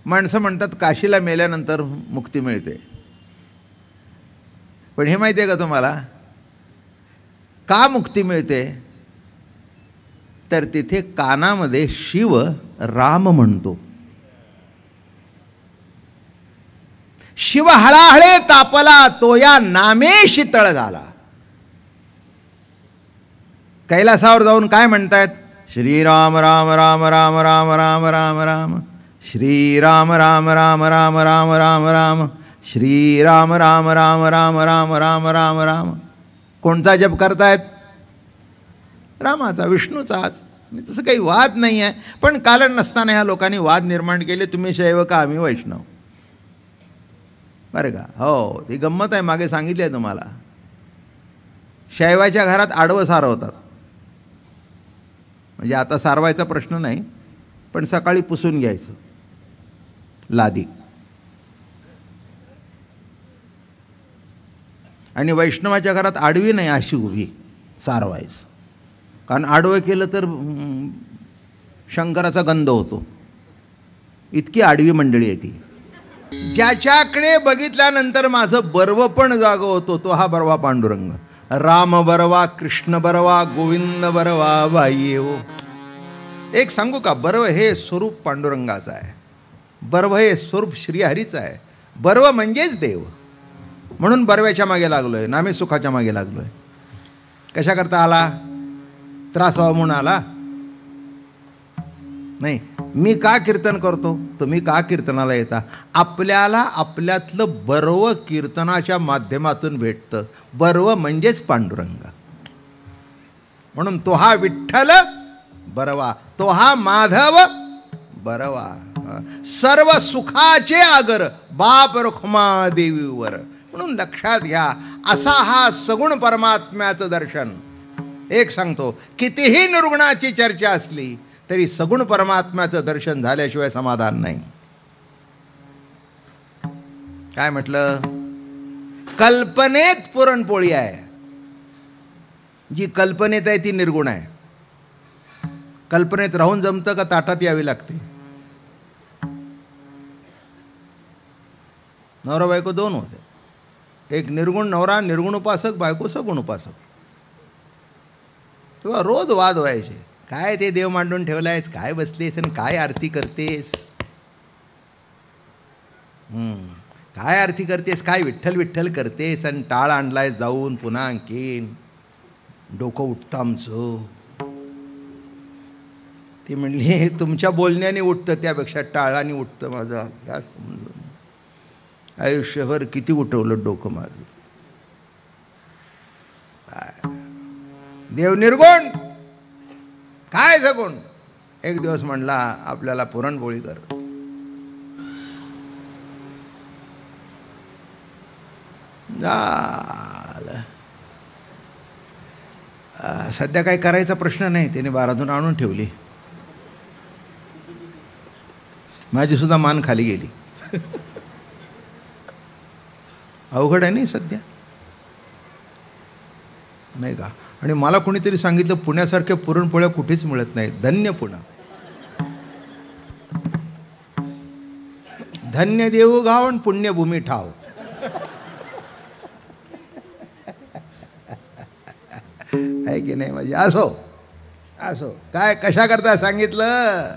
माणसं म्हणतात काशीला मेल्यानंतर मुक्ती मिळते, पण हे माहिती आहे का तुम्हाला का मुक्ती मिळते? तर तिथे कानामध्ये शिव राम म्हणतो. शिव हळाहळे तापला तो या नामे शीतळ झाला. कैलासावर जाऊन काय म्हणतायत? श्रीराम राम राम राम राम राम राम राम, श्रीराम राम राम राम राम राम राम, श्रीराम राम राम राम राम राम राम राम. कोणता जप करतायत? रामाचा, विष्णूचाच. तसं काही वाद नाही आहे, पण कारण नसताना ह्या लोकांनी वाद निर्माण केले. तुम्ही शैव का आम्ही वैष्णव, बरं का? हो, ती गंमत आहे, मागे सांगितली आहे तुम्हाला. शैवाच्या घरात आडवं सारवतात, म्हणजे आता सारवायचा प्रश्न नाही, पण सकाळी पुसून घ्यायचं लादी. आणि वैष्णवाच्या घरात आडवी नाही, अशी उभी सारवायचं, कारण आडवं केलं तर शंकराचा गंध होतो. इतकी आडवी मंडळी आहे ती. ज्याच्याकडे बघितल्यानंतर माझं बर्व पण जाग होतो तो हा बरवा पांडुरंग. राम बरवा, कृष्ण बरवा, गोविंद बरवा बाई हो. एक सांगू का, बर्व हे स्वरूप पांडुरंगाचं आहे, बर्व हे स्वरूप श्रीहरीचं आहे. बर्व म्हणजेच देव, म्हणून बर्व्याच्या मागे लागलोय, नामे सुखाच्या मागे लागलोय. कशा करता आला? त्रास व्हावा म्हणून आला नाही. मी का कीर्तन करतो, तुम्ही का कीर्तनाला येता? आपल्याला आपल्यातलं बर्व कीर्तनाच्या माध्यमातून भेटतं. बर्व म्हणजेच पांडुरंग. म्हणून तो हा विठ्ठल बरवा, तो हा माधव बरवा. सर्व सुखाचे आगर बाप रखुमा देवीवर. म्हणून लक्षात घ्या, असा हा सगुण परमात्म्याचं दर्शन. एक सांगतो, कितीही निर्गुणाची चर्चा असली तरी सगुण परमात्म्याचं दर्शन झाल्याशिवाय समाधान नाही. काय म्हटलं? कल्पनेत पुरणपोळी आहे, जी कल्पनेत आहे ती निर्गुण आहे. कल्पनेत राहून जमतं का ताटात यावी लागते? नवरा बायको दोन होते, एक निर्गुण नवरा निर्गुण उपासक, बायको सगुण उपासक. तेव्हा रोज वाद व्हायचे. काय ते देव मांडून ठेवलायस, काय बसलीस आणि काय आरती करतेस, काय आरती करतेस, काय विठ्ठल विठ्ठल करतेस, आणि टाळ आणलाय जाऊन पुन्हा आणखीन. डोकं उठतं आमचं. ती म्हणली तुमच्या बोलण्याने उठतं, त्यापेक्षा टाळाने उठतं माझं. काय समजून आयुष्यभर किती उठवलं डोकं माझं. देव निर्गुण, काय सगुण. एक दिवस म्हणला आपल्याला पुरणपोळी कर. झालं. सध्या काही करायचा प्रश्न नाही, त्याने बारातून आणून ठेवली. माझी सुद्धा मान खाली गेली. अवघड आहे नाही सध्या, नाही का? आणि मला कोणीतरी सांगितलं पुण्यासारख्या पुरणपोळ्या कुठेच मिळत नाही. धन्य पुणा, धन्य देऊ गाव आणि पुण्यभूमी ठाव. आहे की नाही? म्हणजे असो असो, काय कशा करता सांगितलं.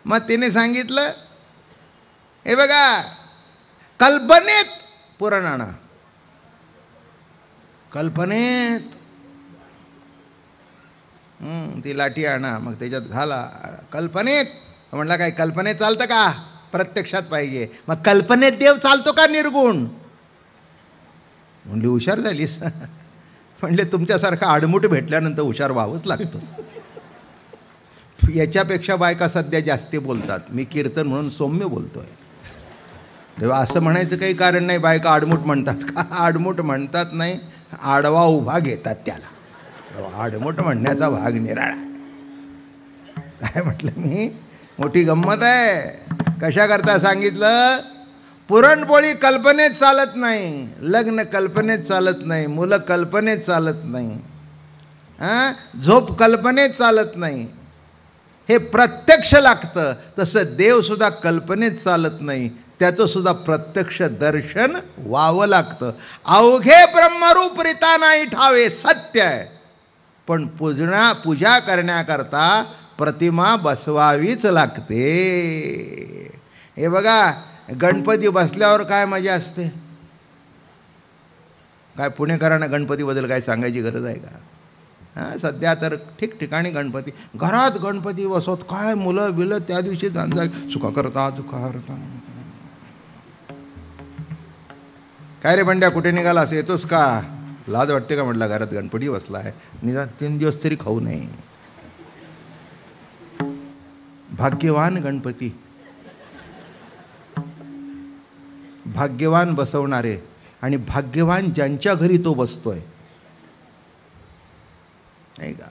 मग तिने सांगितलं, हे बघा कल्पनेत पुरण आणा, कल्पनेत ती लाठी आणा, मग त्याच्यात घाला. कल्पनेत म्हणला, काय कल्पनेत चालतं का? प्रत्यक्षात पाहिजे. मग कल्पनेत देव चालतो का निर्गुण? म्हणली हुशार झालीस. म्हणले तुमच्यासारखं आडमुठ भेटल्यानंतर हुशार व्हावंच लागतं. याच्यापेक्षा बायका सध्या जास्त बोलतात. मी कीर्तन म्हणून सौम्य बोलतोय, तेव्हा असं म्हणायचं काही कारण नाही बायका आडमुठ म्हणतात का. आडमुठ म्हणतात नाही, आडवा उभा घेतात त्याला. आडमुठ म्हणण्याचा भाग निराळा. काय म्हटलं मी? मोठी गंमत आहे. कशा करता सांगितलं? पुरणपोळी कल्पनेत चालत नाही, लग्न कल्पनेत चालत नाही, मुलं कल्पनेत चालत नाही, झोप कल्पनेत चालत नाही. हे प्रत्यक्ष लागतं. तसं देवसुद्धा कल्पनेत चालत नाही, त्याचंसुद्धा प्रत्यक्ष दर्शन व्हावं लागतं. अवघे ब्रह्मरूप रीता नाही ठावे, सत्य आहे. पण पूजा करण्याकरता प्रतिमा बसवावीच लागते. हे बघा, गणपती बसल्यावर काय मजा असते. काय पुणेकरांना गणपतीबद्दल काय सांगायची गरज आहे का? हां, सध्या तर ठिकठिकाणी गणपती, घरात गणपती बसवत, काय मुलं बिलं त्या दिवशी जाणजा चुका करता. काय रे बंड्या, कुठे निघाला, असं येतोस का? लाज वाटते का म्हटलं, घरात गणपती बसला आहे, निदान 3 दिवस तरी खाऊ नये. भाग्यवान गणपती, भाग्यवान बसवणारे, आणि भाग्यवान ज्यांच्या घरी तो बसतोय. नाही का?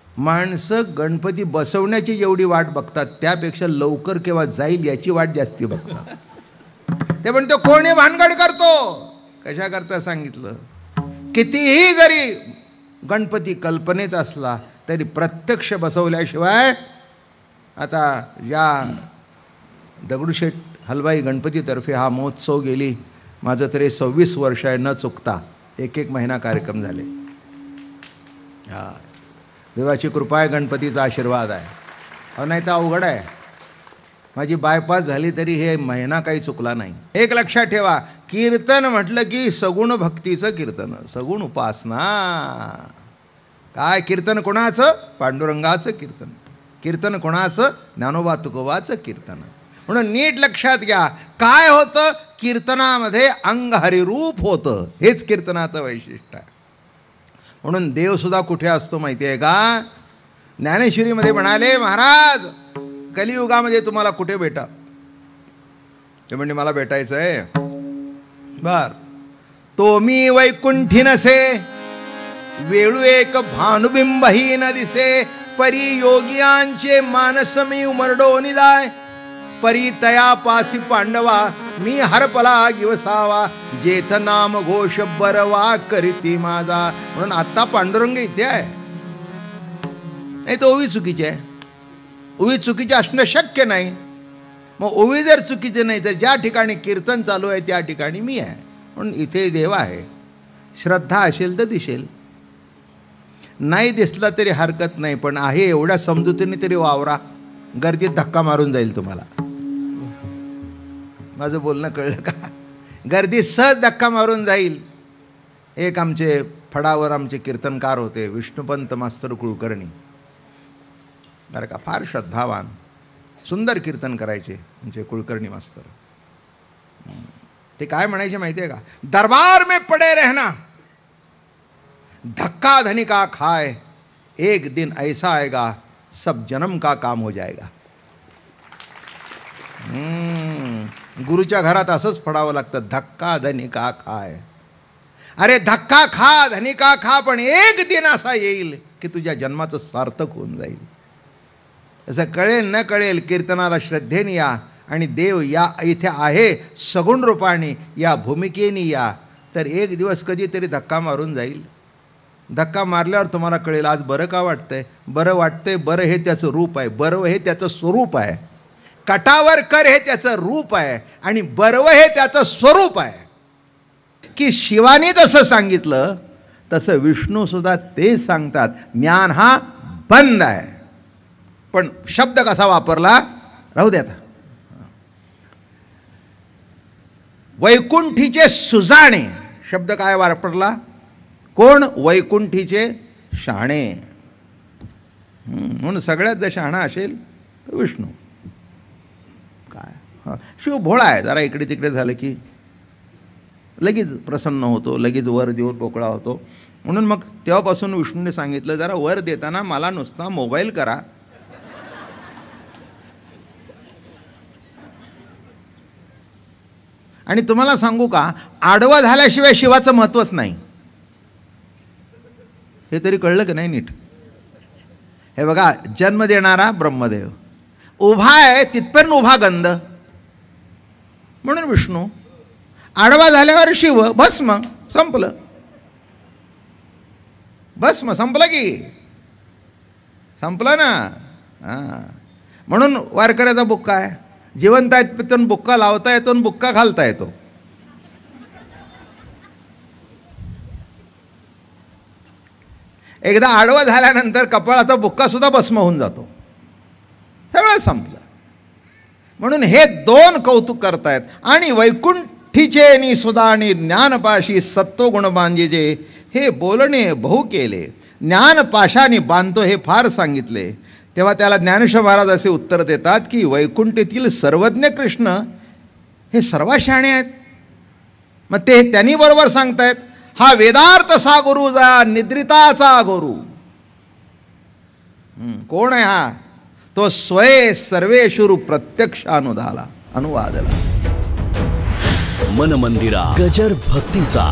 माणसं गणपती बसवण्याची जेवढी वाट बघतात त्यापेक्षा लवकर केव्हा जाईल याची वाट जास्ती बघतात. ते म्हणतो कोणी भानगड करतो, कशा करता सांगितलं. कितीही जरी गणपती कल्पनेत असला तरी प्रत्यक्ष बसवल्याशिवाय. आता या दगडूशेठ हलवाई गणपतीतर्फे हा महोत्सव गेली माझं तरी 26 वर्ष आहे न चुकता, एक महिना कार्यक्रम झाले. हा, देवाची कृपा आहे, गणपतीचा आशीर्वाद आहे. नाही तर अवघड आहे. माझी बायपास झाली तरी हे महिना काही चुकला नाही. एक लक्षात ठेवा, कीर्तन म्हटलं की सगुण भक्तीचं कीर्तन, सगुण उपासना. काय कीर्तन कोणाचं? पांडुरंगाचं कीर्तन. कीर्तन कोणाचं? ज्ञानोबा तुकोबाचं कीर्तन. म्हणून नीट लक्षात घ्या, काय होतं कीर्तनामध्ये? अंग हरिरूप होतं. हेच कीर्तनाचं वैशिष्ट्य आहे. म्हणून देवसुद्धा कुठे असतो माहिती आहे का? ज्ञानेश्वरीमध्ये म्हणाले महाराज, कलियुगामध्ये तुम्हाला कुठे भेटा? ते म्हणजे मला भेटायचं आहे. बर, तो मी वैकुंठी नसे, वेळू एक भानुबिंबही न दिसे, परी योगियांचे मानस मी उमरडो निदाय, परी तया पासी पांडवा मी हरपला गिवसावा, जेथ नाम घोष बरवा करीती माझा. म्हणून आता पांडुरंग इथे आहे. नाही तर ओवी चुकीची आहे. ओवी चुकीची असणं शक्य नाही. मग ओवी जर चुकीचे नाही तर ज्या ठिकाणी कीर्तन चालू आहे त्या ठिकाणी मी आहे. म्हणून इथे देव आहे. श्रद्धा असेल तर दिसेल, नाही दिसला तरी हरकत नाही, पण आहे एवढ्या समजुतीने तरी वावरा. गर्दीत धक्का मारून जाईल तुम्हाला. माझं बोलणं कळलं का? गर्दीत सहज धक्का मारून जाईल. एक आमचे फडावर आमचे कीर्तनकार होते, विष्णुपंत मास्तर कुलकर्णी, बरं का, फार श्रद्धावान, सुंदर कीर्तन करायचे आमचे कुलकर्णी मास्तर. ते काय म्हणायचे माहिती आहे का? दरबार में पड़े रहना, धक्का धनी का खाए, एक दिन ऐसा आएगा सब जन्म का काम हो जाएगा. गुरुच्या घरात असंच पडावं लागतं, धक्का धनी का खाय. अरे धक्का खा, धनी का खा, पण एक दिन असा येईल की तुझ्या जन्माचं सार्थक होऊन जाईल. असं कळेल न कळेल, कीर्तनाला श्रद्धेने या आणि देव या इथे आहे सगुण रूपाने, या भूमिकेने या, तर एक दिवस कधीतरी धक्का मारून जाईल. धक्का मारल्यावर तुम्हाला कळेल आज बरं का वाटतंय. बरं वाटतंय, बरं हे त्याचं रूप आहे, बरं हे त्याचं स्वरूप आहे. कटावर कर हे त्याचं रूप आहे आणि बरव हे त्याचं स्वरूप आहे. की शिवानी जसं सांगितलं तसं विष्णूसुद्धा ते सांगतात. ज्ञान हा बंद आहे, पण शब्द कसा वापरला राहू द्या. वैकुंठीचे सुजाणे शब्द काय वापरला? कोण? वैकुंठीचे शहाणे. म्हणून सगळ्यात जर शहाणा असेल तर विष्णू. काय शिव भोळा आहे, जरा इकडे तिकडे झालं की लगेच प्रसन्न होतो, लगेच वर देऊन मोकळा होतो. म्हणून मग तेव्हापासून विष्णूने सांगितलं जरा वर देताना मला नुसता मोबाईल करा. आणि तुम्हाला सांगू का, आडवं झाल्याशिवाय शिवाचं महत्त्वच नाही. हे तरी कळलं की नाही नीट? हे बघा, जन्म देणारा ब्रह्मदेव, उभा आहे तिथपर्यंत उभा गंध म्हणून विष्णू, आडवा झाल्यावर शिव, भस्म, संपलं. भस्म संपलं की संपलं ना. हां, म्हणून वारकऱ्याचा बुक्का आहे. जिवंत आहेत पण बुक्का लावता येतो आणि बुक्का घालता येतो. एकदा आडवं झाल्यानंतर कपाळाचा बुक्का सुद्धा भस्म होऊन जातो. सगळं संपलं. म्हणून हे दोन कौतुक करतायत. आणि वैकुंठीचे नि सुधा आणि ज्ञानपाशी सत्वगुण बांधीजे, हे बोलणे बहु केले. ज्ञानपाशाने बांधतो हे फार सांगितले. तेव्हा त्याला ज्ञानेश्वर महाराज असे उत्तर देतात की वैकुंठीतील सर्वज्ञ कृष्ण हे सर्व शहाणे आहेत. मग ते त्यांनी बरोबर सांगतायत, हा वेदार्थ सा गुरु जा निद्रिताचा गुरु. कोण आहे हा? तो स्वये सर्वेषु प्रत्यक्ष अनुवादला. मन मंदिरा गजर भक्तीचा.